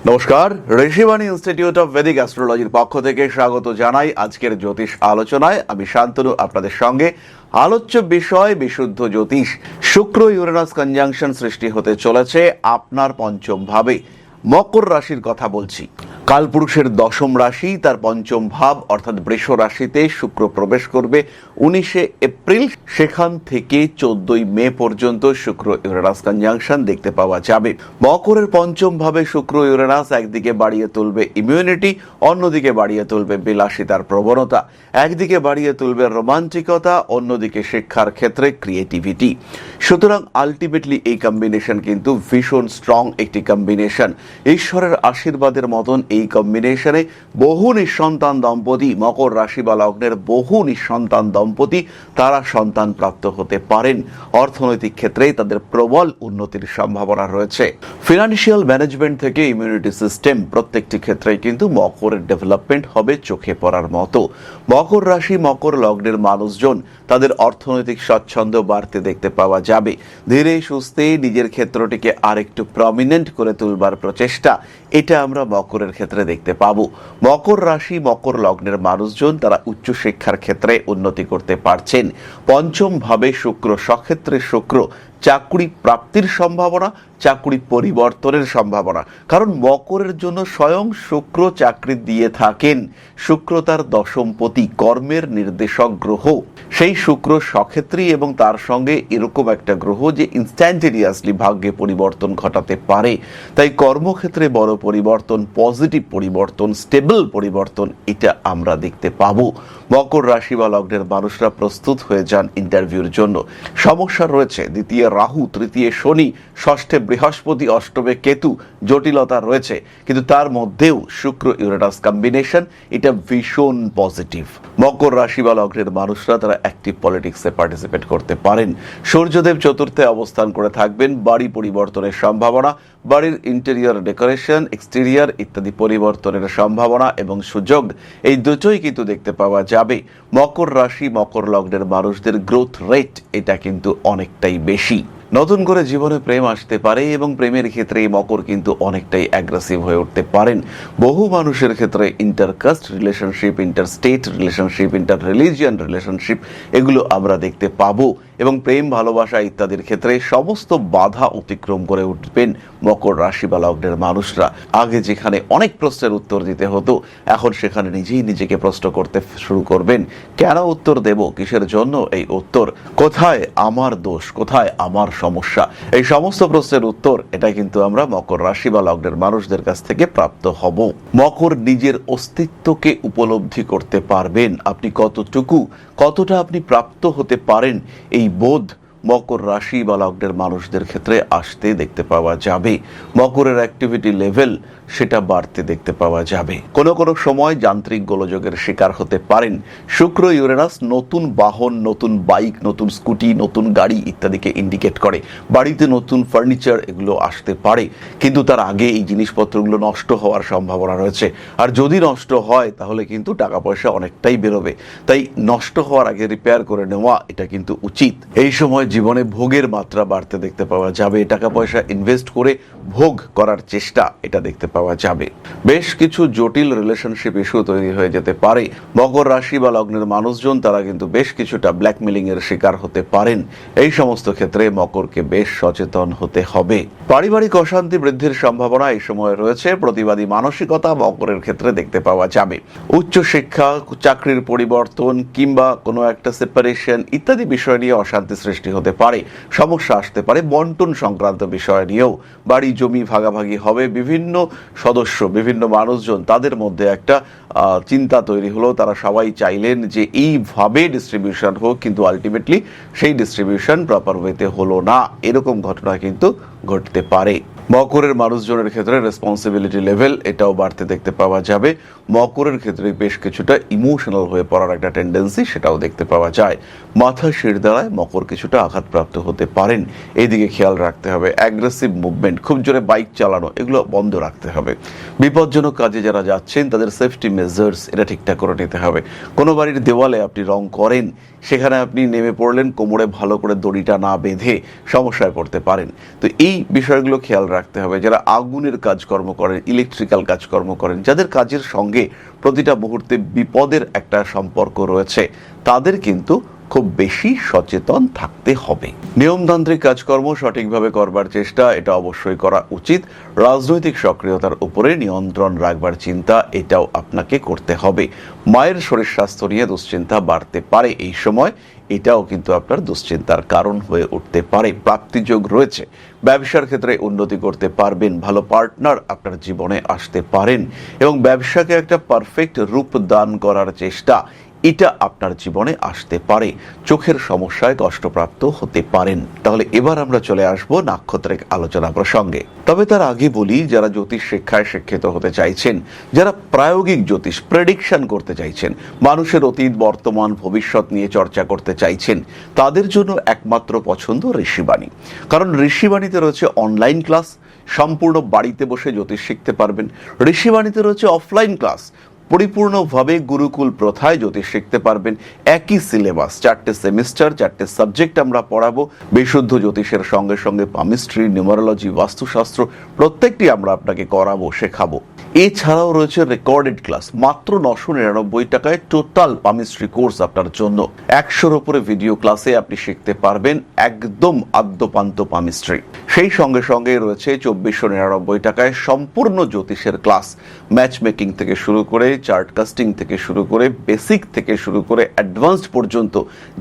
নমস্কার, Rishibani institute of Vedic অ্যাস্ট্রোলজির পক্ষ থেকে স্বাগত জানাই আজকের জ্যোতিষ আলোচনায়। আমি শান্তনু আপনাদের সঙ্গে। আলোচ্য বিষয় বিশুদ্ধ জ্যোতিষ। শুক্র ইউরেনাস কনজাংশন সৃষ্টি হতে চলেছে আপনার পঞ্চম ভাবে, মকর রাশির কথা বলছি। কালপুরুষের দশম রাশি, তার পঞ্চম ভাব অর্থাৎ বৃষ রাশিতে শুক্র প্রবেশ করবে 19 এপ্রিল। সেখান থেকে 14 মে পর্যন্ত শুক্র ইউরেনাস কনজাংশন দেখতে পাওয়া যাবে। মকরের পঞ্চম ভাবে শুক্র ইউরেনাস একদিকে বাড়িয়ে তুলবে ইমিউনিটি, অন্যদিকে বাড়িয়ে তুলবে বিলাসিতার প্রবণতা, একদিকে বাড়িয়ে তুলবে রোমান্টিকতা, অন্যদিকে শিক্ষার ক্ষেত্রে ক্রিয়েটিভিটি। সুতরাং আলটিমেটলি এই কম্বিনেশন কিন্তু ভীষণ স্ট্রং একটি কম্বিনেশন। ঈশ্বরের আশীর্বাদের মতন এই কম্বিনেশনে বহু নিঃসন্তান দম্পতি, মকর রাশি বা লগ্নের বহু নিঃসন্তান দম্পতি তারা সন্তান প্রাপ্ত হতে পারেন। অর্থনৈতিক ক্ষেত্রে তাদের প্রবল উন্নতির সম্ভাবনা রয়েছে। ফিনান্সিয়াল ম্যানেজমেন্ট থেকে ইমিউনিটি সিস্টেম, প্রত্যেকটি ক্ষেত্রে কিন্তু মকরের ডেভেলপমেন্ট হবে চোখে পড়ার মতো। মকর রাশি মকর লগ্নের মানুষজন তাদের অর্থনৈতিক স্বচ্ছন্দ বাড়তে দেখতে পাওয়া যাবে। ধীরে সুস্থে নিজের ক্ষেত্রটিকে আরেকটু প্রমিনেন্ট করে তুলবার প্রচেষ্টা, এটা আমরা মকরের ক্ষেত্রে দেখতে পাবো। মকর রাশি মকর লগ্নের মানুষজন তারা উচ্চশিক্ষার ক্ষেত্রে উন্নতি করতে পারছেন। পঞ্চম ভাবে শুক্র, সক্ষেত্রে শুক্র, চাকরি প্রাপ্তির সম্ভাবনা, চাকরি পরিবর্তনের সম্ভাবনা। কারণ মকরের জন্য স্বয়ং শুক্র চাকরি দিয়ে থাকেন। শুক্র তার দশমপতি, কর্মের নির্দেশক গ্রহ। সেই শুক্র সক্ষেত্রী এবং তার সঙ্গে এরকম একটা গ্রহ যে ইনস্ট্যান্টেনিয়াসলি ভাগ্যে পরিবর্তন ঘটাতে পারে। তাই কর্মক্ষেত্রে বড় পরিবর্তন, পজিটিভ পরিবর্তন, স্টেবল পরিবর্তন, এটা আমরা দেখতে পাবো। মকর রাশি বা লগ্নের মানুষরা প্রস্তুত হয়ে যান ইন্টারভিউর জন্য। সমস্যা রয়েছে, দ্বিতীয় রাহু, তৃতীয় শনি, ষষ্ঠে বৃহস্পতি, অষ্টমে কেতু, জটিলতা রয়েছে, কিন্তু তার মধ্যেও শুক্র ইউরেনাস কম্বিনেশন এটা ভীষণ পজিটিভ। মকর রাশি বা লগ্নের মানুষরা তারা অ্যাক্টিভ পলিটিক্সে পার্টিসিপেট করতে পারেন। সূর্যদেব চতুর্থে অবস্থান করে থাকবেন। বাড়ি পরিবর্তনের সম্ভাবনা, বাড়ির ইন্টেরিয়র ডেকোরেশন, এক্সটেরিয়র ইত্যাদি পরিবর্তনের সম্ভাবনা এবং সুযোগ, এই দুটোই কিন্তু দেখতে পাওয়া যাবে। মকর রাশি মকর লগ্নের মানুষদের গ্রোথ রেট এটা কিন্তু অনেকটাই বেশি। নতুন করে জীবনে প্রেম আসতে পারে এবং প্রেমের ক্ষেত্রে মকর কিন্তু অনেকটাই অ্যাগ্রেসিভ হয়ে উঠতে পারেন। বহু মানুষের ক্ষেত্রে intercaste relationship, interstate relationship, inter religion relationship, এগুলো আমরা দেখতে পাবো। এবং প্রেম ভালোবাসা ইত্যাদির ক্ষেত্রে সমস্ত বাধা অতিক্রম করে উঠবেন মকর রাশি বা লগ্নের মানুষরা। আগে যেখানে অনেক প্রশ্নের উত্তর দিতে হতো, এখন সেখানে নিজেই নিজেকে প্রশ্ন করতে শুরু করবেন, কেন উত্তর দেব, কিসের জন্য এই উত্তর, কোথায় আমার দোষ, কোথায় আমার সমস্যা। এই সমস্ত প্রশ্নের উত্তর এটা কিন্তু আমরা মকর রাশি বা লগ্নের মানুষদের কাছ থেকে প্রাপ্ত হব। মকর নিজের অস্তিত্বকে উপলব্ধি করতে পারবেন। আপনি কতটা আপনি প্রাপ্ত হতে পারেন, এই বোধ মকর রাশি বা লগ্নের মানুষদের ক্ষেত্রে আসতে দেখতে পাওয়া যাবে। মকরের অ্যাক্টিভিটি লেভেল সেটা বাড়তে দেখতে পাওয়া যাবে। কোনো কোনো সময় যান্ত্রিক গোলযোগের শিকার হতে পারেন। শুক্র ইউরেনাস নতুন বাহন, নতুন বাইক, নতুন স্কুটি, নতুন গাড়ি ইত্যাদিকে ইন্ডিকেট করে। বাড়িতে নতুন ফার্নিচার এগুলো আসতে পারে, কিন্তু তার আগে এই জিনিসপত্রগুলো নষ্ট হওয়ার সম্ভাবনা রয়েছে। আর যদি নষ্ট হয় তাহলে কিন্তু টাকা পয়সা অনেকটাই বেরোবে। তাই নষ্ট হওয়ার আগে রিপেয়ার করে নেওয়া এটা কিন্তু উচিত। এই সময় জীবনে ভোগের মাত্রা বাড়তে দেখতে পাওয়া যাবে। টাকা পয়সা ইনভেস্ট করে ভোগ করার চেষ্টা এটা দেখতে পাওয়া যাবে। বেশ কিছু জটিল রিলেশনশিপ ইস্যু তৈরি হয়ে যেতে পারে। মকর রাশি বা লগ্নের মানুষজন তারা কিন্তু বেশ কিছুটা ব্ল্যাকমেলিং এর শিকার হতে পারেন। এই সমস্ত ক্ষেত্রে মকরকে বেশ সচেতন হতে হবে। পারিবারিক অশান্তি বৃদ্ধির সম্ভাবনা এই সময় রয়েছে। প্রতিবাদী মানসিকতা মকরের ক্ষেত্রে দেখতে পাওয়া যাবে। উচ্চ শিক্ষা, চাকরির পরিবর্তন কিংবা কোনো একটা সেপারেশন ইত্যাদি বিষয় নিয়ে অশান্তি সৃষ্টি হতে পারে। সমস্যা আসতে পারে বন্টন সংক্রান্ত বিষয় নিয়েও। বাড়ি জমি ভাগাভাগি হবে। বিভিন্ন সদস্য, বিভিন্ন মানুষজন তাদের মধ্যে একটা চিন্তা তৈরি হলো। তারা সবাই চাইলেন যে এইভাবে ডিস্ট্রিবিউশন হোক, কিন্তু আলটিমেটলি সেই ডিস্ট্রিবিউশন প্রপার ওয়েতে হলো না। এরকম ঘটনা কিন্তু ঘটতে পারে। মকরের মানুষজনের ক্ষেত্রে রেসপন্সিবিলিটি লেভেল এটাও বাড়তে দেখতে পাওয়া যাবে। মকরের ক্ষেত্রে বেশ কিছুটা ইমোশনাল হয়ে পড়ার একটা টেন্ডেন্সি সেটাও দেখতে পাওয়া যায়। মাথা শির দ্বারায় মকর কিছুটা আঘাতপ্রাপ্ত হতে পারেন, এইদিকে খেয়াল রাখতে হবে। অ্যাগ্রেসিভ মুভমেন্ট, খুব জোরে বাইক চালানো, এগুলো বন্ধ রাখতে হবে। বিপজ্জনক কাজে যারা যাচ্ছেন তাদের সেফটি মেজার্স এটা ঠিকঠাক করে নিতে হবে। কোনো বাড়ির দেওয়ালে আপনি রং করেন, সেখানে আপনি নেমে পড়লেন, কোমরে ভালো করে দড়িটা না বেঁধে সমস্যায় পড়তে পারেন। তো এই বিষয়গুলো খেয়াল রাখতে হবে। যারা আগুনের কাজকর্ম করেন, ইলেকট্রিক্যাল কাজকর্ম করেন, যাদের কাজের সঙ্গে প্রতিটা মুহূর্তে বিপদের একটা সম্পর্ক রয়েছে, তাদের কিন্তু খুব বেশি সচেতন থাকতে হবে। নিয়মতান্ত্রিক কাজকর্ম সঠিকভাবে করবার চেষ্টা এটা অবশ্যই করা উচিত। রাজনৈতিক সক্রিয়তার উপরে নিয়ন্ত্রণ রাখবার চিন্তা এটাও আপনাকে করতে হবে। মায়ের শরীর স্বাস্থ্য নিয়ে দুশ্চিন্তা বাড়তে পারে এই সময়, এটাও কিন্তু আপনার দুশ্চিন্তার কারণ হয়ে উঠতে পারে। প্রাপ্তিযোগ রয়েছে, ব্যবসার ক্ষেত্রে উন্নতি করতে পারবেন, ভালো পার্টনার আপনার জীবনে আসতে পারেন এবং ব্যবসাকে একটা পারফেক্ট রূপ দান করার চেষ্টা এটা আপনার জীবনে আসতে পারে। চোখের সমস্যায় কষ্টপ্রাপ্ত হতে পারেন। তাহলে এবার আমরা চলে আসব নাক্ষত্রিক আলোচনা প্রসঙ্গে। তবে তার আগে বলি, যারা জ্যোতিষ শিক্ষায় শিক্ষিত হতে চাইছেন, যারা প্রায়োগিক জ্যোতিষ প্রেডিকশন করতে চাইছেন, মানুষের অতীত বর্তমান ভবিষ্যৎ নিয়ে চর্চা করতে চাইছেন, তাদের জন্য একমাত্র পছন্দ ঋষিবাণী। কারণ ঋষিবাণীতে রয়েছে অনলাইন ক্লাস, সম্পূর্ণ বাড়িতে বসে জ্যোতিষ শিখতে পারবেন। ঋষিবাণীতে রয়েছে অফলাইন ক্লাস, পরিপূর্ণভাবে গুরুকুল প্রথায় জ্যোতিষ শিখতে পারবেন। একই সিলেবাস, 4টে সেমিস্টার, 4টে সাবজেক্ট আমরা পড়াবো। বিশুদ্ধ জ্যোতিষের সঙ্গে সঙ্গে পামিস্ট্রি, নিউমারোলজি, বাস্তুশাস্ত্র প্রত্যেকটি আমরা আপনাকে করাবো, শেখাবো। এছাড়াও রয়েছে রেকর্ডেড ক্লাস, মাত্র 999 টাকায় টোটাল পামিস্ট্রি কোর্স আপনার জন্য। 100-র উপরে ভিডিও ক্লাসে আপনি শিখতে পারবেন একদম আদ্যপান্ত পামিস্ট্রি। সেই সঙ্গে সঙ্গে রয়েছে 2499 টাকায় সম্পূর্ণ জ্যোতিষের ক্লাস, ম্যাচ মেকিং থেকে শুরু করে, চার্ট কাস্টিং থেকে শুরু করে, বেসিক থেকে শুরু করে অ্যাডভান্সড পর্যন্ত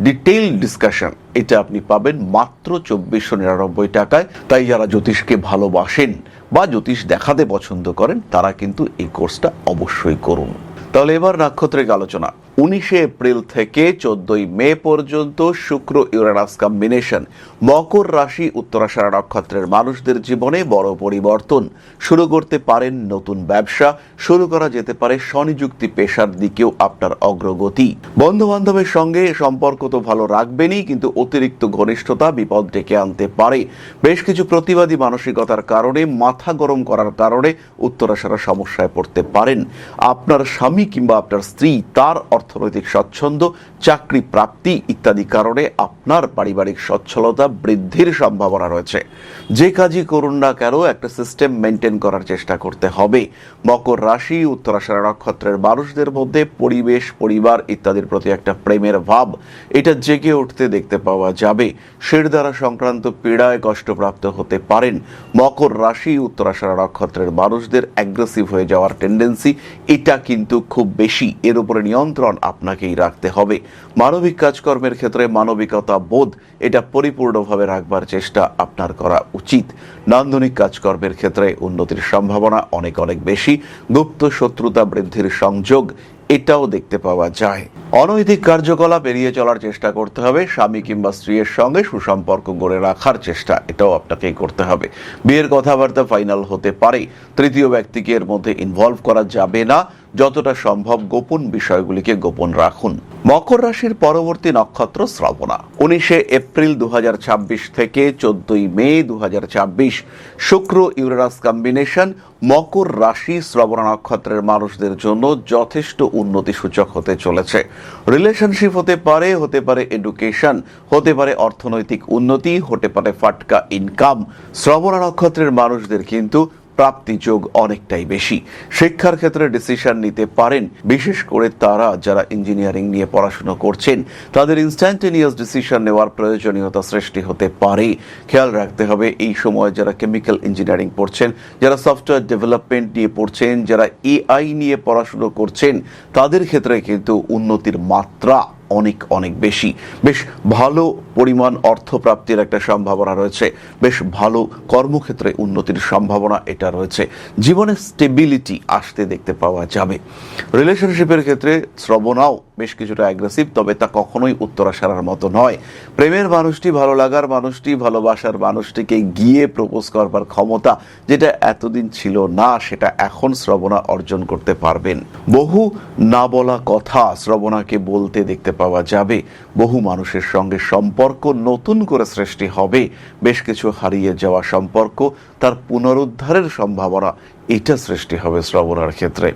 ডিটেইল ডিসকাশন, এটা আপনি পাবেন মাত্র 2499 টাকায়। তাই যারা জ্যোতিষকে ভালোবাসেন বা জ্যোতিষ দেখাতে পছন্দ করেন, তারা কিন্তু এই কোর্সটা অবশ্যই করুন। তাহলে এবার নাক্ষত্রিক আলোচনা। 19 এপ্রিল থেকে 14 মে পর্যন্ত শুক্র ইউরেনাস কম্বিনেশন মকর রাশি উত্তরাষাঢ়া নক্ষত্রের মানুষদের জীবনে বড় পরিবর্তন। শুরু করতে পারেন নতুন ব্যবসা, শুরু করা যেতে পারে স্বনিযুক্তি পেশার দিকেও আপনার অগ্রগতি। বন্ধু বান্ধবের সঙ্গে সম্পর্ক তো ভালো রাখবেনই, কিন্তু অতিরিক্ত ঘনিষ্ঠতা বিপদ ডেকে আনতে পারে। বেশ কিছু প্রতিবাদী মানসিকতার কারণে, মাথা গরম করার কারণে উত্তরাষাঢ়া সমস্যায় পড়তে পারেন। আপনার স্বামী কিংবা আপনার স্ত্রী, তার অর্থনৈতিক স্বচ্ছন্দ, চাকরি প্রাপ্তি ইত্যাদি কারণে আপনার পারিবারিক সচ্ছলতা বৃদ্ধির সম্ভাবনা রয়েছে। যে কাজই করুন না কেন, একটা সিস্টেম মেনটেন করার চেষ্টা করতে হবে। মকর রাশি উত্তরাষাঢ়া নক্ষত্রের মানুষদের মধ্যে পরিবেশ, পরিবার ইত্যাদির প্রতি একটা প্রেমের ভাব এটা জেগে উঠতে দেখতে পাওয়া যাবে। শিরদাঁড়া সংক্রান্ত পীড়ায় কষ্টপ্রাপ্ত হতে পারেন। মকর রাশি উত্তরাষাঢ়া নক্ষত্রের মানুষদের অ্যাগ্রেসিভ হয়ে যাওয়ার টেন্ডেন্সি এটা কিন্তু খুব বেশি, এর উপরে নিয়ন্ত্রণ আপনাকেই রাখতে হবে। মানবিক কাজকর্মের ক্ষেত্রে মানবিকতা বোধ এটা পরিপূর্ণভাবে রাখবার চেষ্টা আপনার করা উচিত। নান্দনিক কাজকর্মের ক্ষেত্রে উন্নতির সম্ভাবনা অনেক অনেক বেশি। গুপ্ত শত্রুতা বৃদ্ধির সংযোগ এটাও দেখতে পাওয়া যায়। অনৈতিক কার্যকলাপ এড়িয়ে চলার চেষ্টা করতে হবে। স্বামী কিংবা স্ত্রীর সঙ্গে সুসম্পর্ক গড়ে রাখার চেষ্টা এটাও আপনাকেই করতে হবে। বিয়ের কথাবার্তা ফাইনাল হতে পারে। তৃতীয় ব্যক্তিকে এর মধ্যে ইনভলভ করা যাবে না। যতটা সম্ভব গোপন বিষয়গুলিকে গোপন রাখুন। মকর রাশির পরবর্তী নক্ষত্র শ্রবণা। 19 এপ্রিল 2026 থেকে 14 মে 2026 শুক্র ইউরেনাস কম্বিনেশন মকর রাশি শ্রবণা নক্ষত্রের মানুষদের জন্য যথেষ্ট উন্নতি সূচক হতে চলেছে। রিলেশনশিপ হতে পারে এডুকেশন, হতে পারে অর্থনৈতিক উন্নতি, হতে পারে ফাটকা ইনকাম। শ্রবণা নক্ষত্রের মানুষদের কিন্তু প্রাপ্তি যোগ অনেকটাই বেশি। শিক্ষার ক্ষেত্রে ডিসিশন নিতে পারেন, বিশেষ করে তারা যারা ইঞ্জিনিয়ারিং নিয়ে পড়াশোনা করছেন, তাদের ইনস্ট্যান্টেনিয়াস ডিসিশন নেওয়ার প্রয়োজনীয়তা সৃষ্টি হতে পারে। খেয়াল রাখতে হবে এই সময় যারা কেমিক্যাল ইঞ্জিনিয়ারিং পড়ছেন, যারা সফটওয়্যার ডেভেলপমেন্ট নিয়ে পড়ছেন, যারা এআই নিয়ে পড়াশোনা করছেন, তাদের ক্ষেত্রে কিন্তু উন্নতির মাত্রা অনেক অনেক বেশি। বেশ ভালো পরিমাণ অর্থপ্রাপ্তির একটা সম্ভাবনা রয়েছে। বেশ ভালো কর্মক্ষেত্রে উন্নতির সম্ভাবনা এটা রয়েছে। জীবনে স্টেবিলিটি আসতে দেখতে পাওয়া যাবে। রিলেশনশিপের ক্ষেত্রে শ্রবণাও বেশ কিছুটা অ্যাগ্রেসিভ, তবে তা কখনোই উত্তরাষাঢ়ার মতো নয়। প্রেমের মানুষটি, ভালো লাগার মানুষটি, ভালোবাসার মানুষটিকে গিয়ে প্রপোজ করবার ক্ষমতা যেটা এতদিন ছিল না, সেটা এখন শ্রবণা অর্জন করতে পারবেন। বহু না বলা কথা শ্রবণাকে বলতে দেখতে পাওয়া যাবে। বহু মানুষের সঙ্গে সম্পর্ক নতুন করে সৃষ্টি হবে। বেশ কিছু হারিয়ে যাওয়া সম্পর্ক তার পুনরুদ্ধারের সম্ভাবনা এটা সৃষ্টি হবে শ্রবণার ক্ষেত্রে।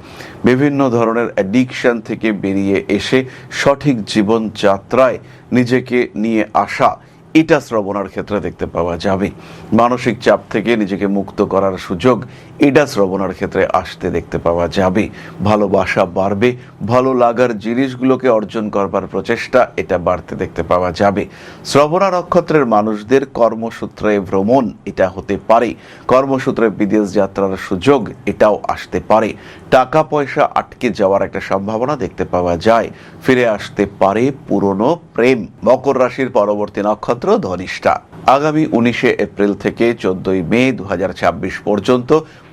বিভিন্ন ধরনের অ্যাডিকশন থেকে বেরিয়ে এসে সঠিক জীবনযাত্রায় নিজেকে নিয়ে আসা এটা শ্রবণার ক্ষেত্রে দেখতে পাওয়া যাবে। মানসিক চাপ থেকে নিজেকে মুক্ত করার সুযোগ এটা শ্রবণার ক্ষেত্রে আসতে দেখতে পাওয়া যাবে। ভালোবাসা বাড়বে, ভালো লাগার জিনিসগুলোকে অর্জন করবার প্রচেষ্টা এটা বাড়তে দেখতে পাওয়া যাবে। শ্রবণা নক্ষত্রের মানুষদের কর্মসূত্রে ভ্রমণ এটা হতে পারে, কর্মসূত্রে বিদেশ যাত্রার সুযোগ এটাও আসতে পারে। টাকা পয়সা আটকে যাওয়ার একটা সম্ভাবনা দেখতে পাওয়া যায়। ফিরে আসতে পারে পুরনো প্রেম। মকর রাশির পরবর্তী নক্ষত্র ধনিষ্ঠা। আগামী 19 এপ্রিল থেকে 14 মে 2026 পর্যন্ত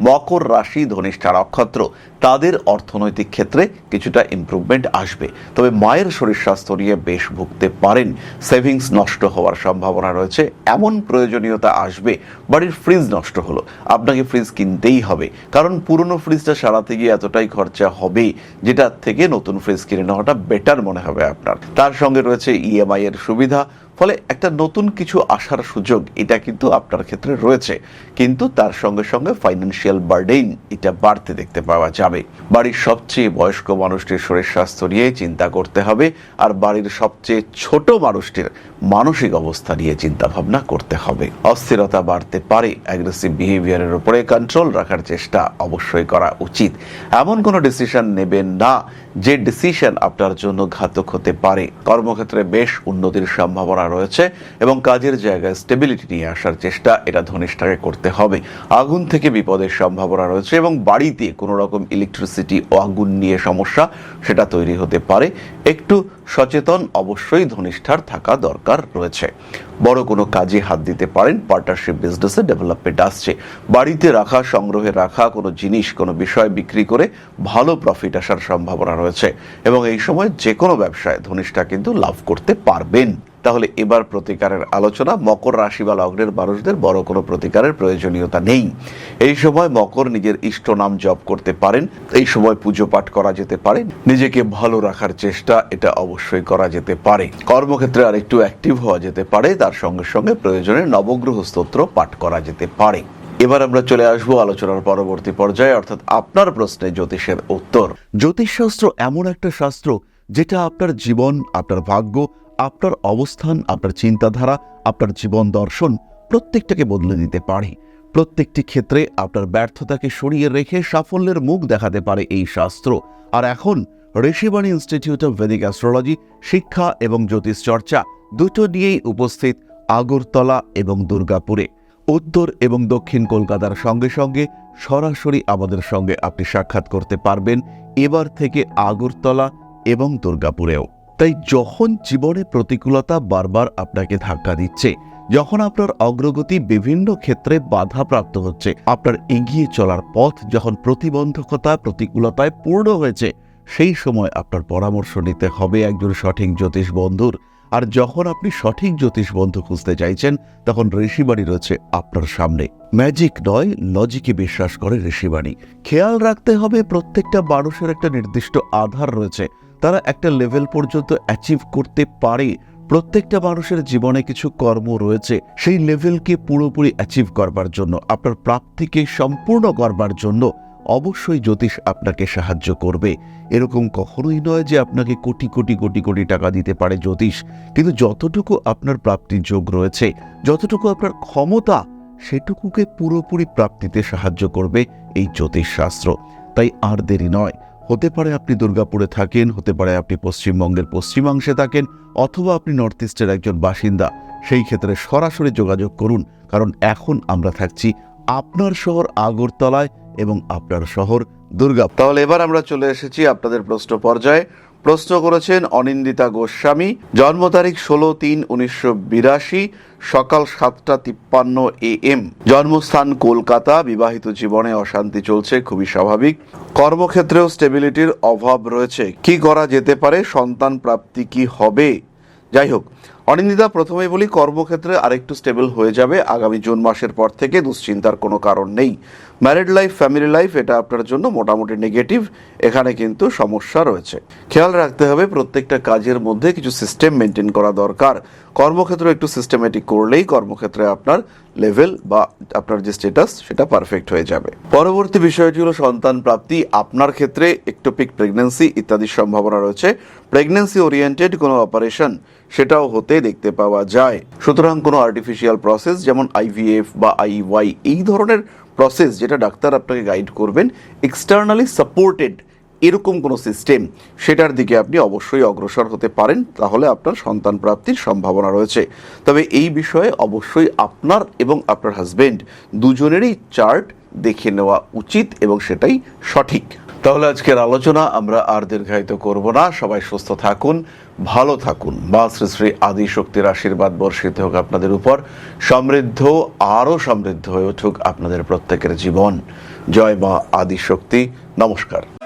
মকর রাশি ধনিষ্ঠা নক্ষত্র তাদের অর্থনৈতিক ক্ষেত্রে কিছুটা ইমপ্রুভমেন্ট আসবে। তবে মায়ের শরীর স্বাস্থ্য নিয়ে বেশ ভুগতে পারেন। সেভিংস নষ্ট হওয়ার সম্ভাবনা রয়েছে। এমন প্রয়োজনীয়তা আসবে, বাড়ির ফ্রিজ নষ্ট হলো, আপনাকে ফ্রিজ কিনতেই হবে, কারণ পুরনো ফ্রিজটা সারাতে গিয়ে এতটাই খরচা হবে যেটার থেকে নতুন ফ্রিজ কিনে নেওয়াটা বেটার মনে হবে আপনার। তার সঙ্গে রয়েছে ইএমআই এর সুবিধা, ফলে একটা নতুন কিছু আসার সুযোগ এটা কিন্তু আপনার ক্ষেত্রে রয়েছে। কিন্তু তার সঙ্গে সঙ্গে ফাইন্যান্সিয়াল বার্ডেন এটা বাড়তে দেখতে পাওয়া যাবে। বাড়ির সবচেয়ে বয়স্ক মানুষটির শরীর স্বাস্থ্য নিয়ে চিন্তা করতে হবে, আর বাড়ির সবচেয়ে ছোট মানুষটির মানসিক অবস্থা নিয়ে চিন্তা ভাবনা করতে হবে। অস্থিরতা বাড়তে পারে। অ্যাগ্রেসিভ বিহেভিয়ারের উপরে কন্ট্রোল রাখার চেষ্টা অবশ্যই করা উচিত। এমন কোনো ডিসিশন নেবেন না যে ডিসিশন আপনার জন্য ঘাতক হতে পারে। কর্মক্ষেত্রে বেশ উন্নতির সম্ভাবনা রয়েছে এবং কাজের জায়গায় স্টেবিলিটি নিয়ে আসার চেষ্টা এটা ধনিষ্ঠাকে করতে হবে। আগুন থেকে বিপদের সম্ভাবনা রয়েছে এবং বাড়িতে কোনো রকম ইলেকট্রিসিটি ও আগুন নিয়ে সমস্যা সেটা তৈরি হতে পারে। একটু সচেতন অবশ্যই ধনিষ্ঠার থাকা দরকার রয়েছে। বড় কোনো কাজে হাত দিতে পারেন। পার্টনারশিপ বিজনেসে ডেভেলপমেন্ট আসছে। বাড়িতে রাখা, সংগ্রহে রাখা কোনো জিনিস, কোনো বিষয় বিক্রি করে ভালো প্রফিট আসার সম্ভাবনা রয়েছে এবং এই সময় যে কোনো ব্যবসায় ধনিষ্ঠা কিন্তু লাভ করতে পারবেন। তাহলে এবার প্রতিকারের আলোচনা। মকর রাশি বা লগ্নের মানুষদের বড় কোনো প্রতিকারের প্রয়োজনীয়তা নেই। এই সময় মকর নিজের ইষ্ট নাম জপ করতে পারেন। এই সময় পুজো পাঠ করা যেতে পারে। নিজেকে ভালো রাখার চেষ্টা এটা অবশ্যই করা যেতে পারে। কর্মক্ষেত্রে আর একটু অ্যাক্টিভ হওয়া যেতে পারে। তার সঙ্গে সঙ্গে প্রয়োজনে নবগ্রহ স্তোত্র পাঠ করা যেতে পারে। এবার আমরা চলে আসবো আলোচনার পরবর্তী পর্যায়ে, অর্থাৎ আপনার প্রশ্নে জ্যোতিষের উত্তর। জ্যোতিষশাস্ত্র এমন একটা শাস্ত্র যেটা আপনার জীবন, আপনার ভাগ্য, আপনার অবস্থান, আপনার চিন্তাধারা, আপনার জীবন দর্শন প্রত্যেকটাকে বদলে দিতে পারে। প্রত্যেকটি ক্ষেত্রে আপনার ব্যর্থতাকে সরিয়ে রেখে সাফল্যের মুখ দেখাতে পারে এই শাস্ত্র। আর এখন Rishibani institute of Vedic astrology শিক্ষা এবং জ্যোতিষ চর্চা দুটো নিয়েই উপস্থিত আগরতলা এবং দুর্গাপুরে। উত্তর এবং দক্ষিণ কলকাতার সঙ্গে সঙ্গে সরাসরি আমাদের সঙ্গে আপনি সাক্ষাৎ করতে পারবেন এবার থেকে আগরতলা এবং দুর্গাপুরেও। তাই যখন জীবনে প্রতিকূলতা বারবার আপনাকে ধাক্কা দিচ্ছে, যখন আপনার অগ্রগতি বিভিন্ন ক্ষেত্রে বাধাপ্রাপ্ত হচ্ছে, আপনার এগিয়ে চলার পথ যখন প্রতিবন্ধকতা, প্রতিকূলতায় পূর্ণ হয়েছে, সেই সময় আপনার পরামর্শ নিতে হবে একজন সঠিক জ্যোতিষ বন্ধুর। আর যখন আপনি সঠিক জ্যোতিষ বন্ধু খুঁজতে চাইছেন, তখন ঋষিবাণী রয়েছে আপনার সামনে। ম্যাজিক নয়, লজিকে বিশ্বাস করে ঋষিবাণী। খেয়াল রাখতে হবে প্রত্যেকটা মানুষের একটা নির্দিষ্ট আধার রয়েছে, তারা একটা লেভেল পর্যন্ত অ্যাচিভ করতে পারে। প্রত্যেকটা মানুষের জীবনে কিছু কর্ম রয়েছে, সেই লেভেলকে পুরোপুরি অ্যাচিভ করবার জন্য, আপনার প্রাপ্তিকে সম্পূর্ণ করবার জন্য অবশ্যই জ্যোতিষ আপনাকে সাহায্য করবে। এরকম কখনোই নয় যে আপনাকে কোটি কোটি কোটি কোটি টাকা দিতে পারে জ্যোতিষ, কিন্তু যতটুকু আপনার প্রাপ্তির যোগ রয়েছে, যতটুকু আপনার ক্ষমতা, সেটুকুকে পুরোপুরি প্রাপ্তিতে সাহায্য করবে এই জ্যোতিষ শাস্ত্র। তাই আর দেরি নয়। হতে পারে আপনি দুর্গাপুরে থাকেন, হতে পারে আপনি পশ্চিমবঙ্গের পশ্চিমাংশে থাকেন, অথবা আপনি নর্থ ইস্টের একজন বাসিন্দা। সেই ক্ষেত্রে সরাসরি যোগাযোগ করুন, কারণ এখন আমরা থাকছি আপনার শহর আগরতলায় এবং আপনার শহর দুর্গাপুর। তাহলে এবার আমরা চলে এসেছি আপনাদের প্রশ্ন পর্যায়ে। প্রশ্ন করেছেন অনিন্দিতা গোস্বামী। জন্ম তারিখ 16-3-1982, সকাল 7:53 AM। জন্মস্থান কলকাতা। বিবাহিত জীবনে অশান্তি চলছে, খুবই স্বাভাবিক। কর্মক্ষেত্রেও স্টেবিলিটির অভাব রয়েছে। কি করা যেতে পারে? সন্তান প্রাপ্তি কি হবে? যাই হোক, অনিন্দিতা, প্রথমেই বলি কর্মক্ষেত্রে আরেকটু স্টেবল হয়ে যাবে আগামী জুন মাসের পর থেকে, দুশ্চিন্তার কোনো কারণ নেই। ম্যারিড লাইফ, ফ্যামিলি লাইফ এটা আপনার জন্য মোটামুটি নেগেটিভ, এখানে কিন্তু সমস্যা রয়েছে। খেয়াল রাখতে হবে প্রত্যেকটা কাজের মধ্যে কিছু সিস্টেম মেনটেন করা দরকার। কর্মক্ষেত্রে একটু সিস্টেমেটিক করলেই কর্মক্ষেত্রে আপনার লেভেল বা আপনার যে স্ট্যাটাস সেটা পারফেক্ট হয়ে যাবে। পরবর্তী বিষয়টি হলো সন্তান প্রাপ্তি। আপনার ক্ষেত্রে একটোপিক প্রেগন্যান্সি ইত্যাদির সম্ভাবনা রয়েছে। প্রেগন্যান্সি ওরিয়েন্টেড কোনো অপারেশন সেটাও হতে দেখতে পাওয়া যায়। সুতরাং কোনো আর্টিফিশিয়াল প্রসেস যেমন আইভিএফ বা আইওয়াই এই ধরনের প্রসেস যেটা ডাক্তার আপনাকে গাইড করবেন, এক্সটার্নালি সাপোর্টেড এরকম কোনো সিস্টেম, সেটার দিকে আপনি অবশ্যই অগ্রসর হতে পারেন, তাহলে আপনার সন্তান প্রাপ্তির সম্ভাবনা রয়েছে। তবে এই বিষয়ে অবশ্যই আপনার এবং আপনার হাজবেন্ড দুজনেরই চার্ট দেখে নেওয়া উচিত এবং সেটাই সঠিক। তাহলে আজকের আলোচনা আমরা আর দীর্ঘায়িত করব না। সবাই সুস্থ থাকুন, ভালো থাকুন। মা শ্রী শ্রী আদি শক্তির আশীর্বাদ বর্ষিত হোক আপনাদের উপর। সমৃদ্ধ, আরও সমৃদ্ধ হয়ে উঠুক আপনাদের প্রত্যেকের জীবন। জয় মা আদি শক্তি। নমস্কার।